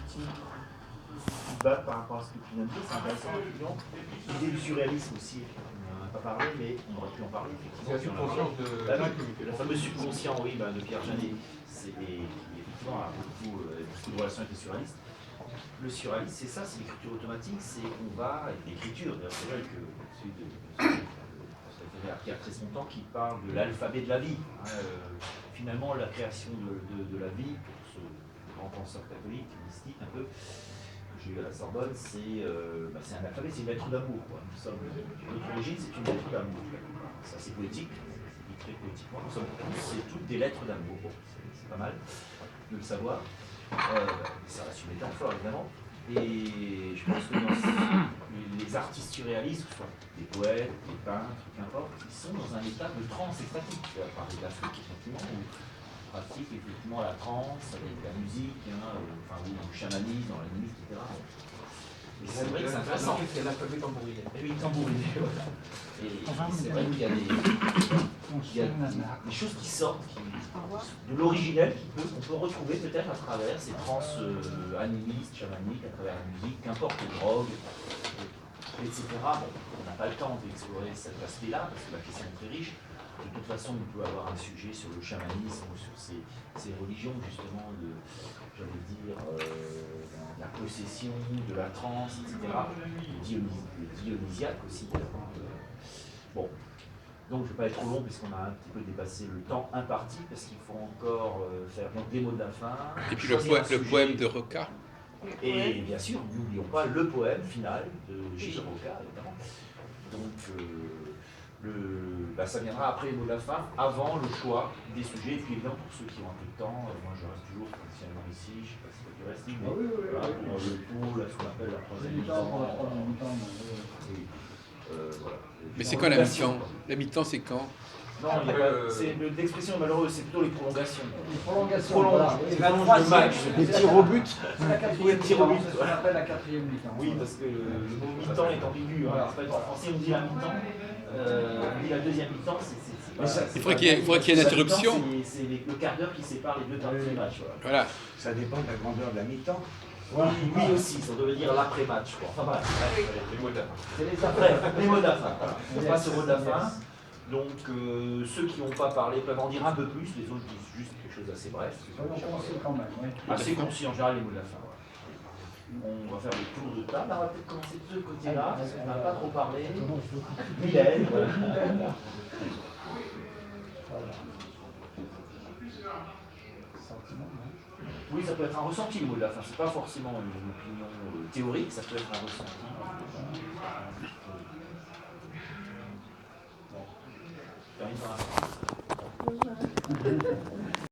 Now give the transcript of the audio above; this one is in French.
petits feedbacks par rapport à ce que tu viens de dire, c'est intéressant, effectivement. L'idée du surréalisme aussi, on n'en a pas parlé, mais on aurait pu en parler, effectivement. C'est la subconscience de... Le fameux subconscient, oui, de Pierre Janet, qui effectivement a beaucoup de relations avec les surréalistes. Le surréalisme, c'est ça, c'est l'écriture automatique, c'est qu'on va, et l'écriture, d'ailleurs c'est vrai que celui de à Pierre Tresmontant qui parle de l'alphabet de la vie. Finalement, la création de la vie, pour ce grand penseur catholique, mystique un peu, que j'ai eu à la Sorbonne, c'est un alphabet, c'est une lettre d'amour. Notre origine, c'est une lettre d'amour. C'est assez poétique, c'est dit très poétiquement. Nous sommes tous, c'est toutes des lettres d'amour. Bon, c'est pas mal de le savoir. Ça reste une métaphore, évidemment. Et je pense que dans les artistes surréalistes, que ce soit des poètes, des peintres, qu'importe, ils sont dans un état de transe extatique. On va parler d'Afrique, effectivement, où on pratique effectivement la transe avec la musique, ou le chamanisme, dans la nuit, etc. Et c'est vrai que c'est intéressant. C'est l'alphabet tambouriné. Et oui, tambouriné, voilà. Et c'est vrai qu'il y a des choses qui sortent de l'originel qu'on peut retrouver peut-être à travers ces trans animistes, chamaniques, à travers la musique, qu'importe les drogues, etc. Bon, on n'a pas le temps d'explorer cet aspect-là parce que la question est très riche. De toute façon, on peut avoir un sujet sur le chamanisme ou sur ces religions, justement, j'allais dire, la possession, de la transe, etc. Le dionysiaque aussi. Bon, donc je ne vais pas être trop long puisqu'on a un petit peu dépassé le temps imparti parce qu'il faut encore faire donc, des mots de la fin. Et puis le poème de Roca. Et bien sûr, n'oublions pas le poème final de Gilles Roca, évidemment. Donc, ça viendra après les mots de la fin, avant le choix des sujets. Et puis évidemment, pour ceux qui ont un peu de temps, moi je reste toujours traditionnellement ici, je ne sais pas si tu restes, mais voilà, pour le tour, là, ce qu'on appelle la troisième mi-temps. Voilà. Mais c'est quand la mi-temps? La mi-temps, c'est quand? Non, l'expression est malheureuse, c'est plutôt les prolongations. Les prolongations, c'est l'allonge de match. Les tirs au but. C'est la quatrième mi-temps. On appelle la quatrième mi-temps. Oui, parce que le mot mi-temps est ambigu. En français, on dit la mi-temps. On dit la deuxième mi-temps, il faudrait qu'il y ait une interruption. C'est le quart d'heure qui sépare les deux parties du match. Voilà. Ça dépend de la grandeur de la mi-temps. Oui aussi, ça devait dire l'après-match. Enfin bref, Les mots de la fin. c'est les mots de la fin. On passe au mot de la fin. Donc ceux qui n'ont pas parlé peuvent en dire un peu plus, les autres disent juste quelque chose d'assez bref. Assez concis en général les mots de la fin. On va faire le tour de table. On va peut-être commencer de ce côté-là, parce qu'on n'a pas trop parlé. Mylène. Oui, ça peut être un ressenti le mot de la fin. C'est pas forcément une opinion théorique, ça peut être un ressenti. Bon. Termine par la fin.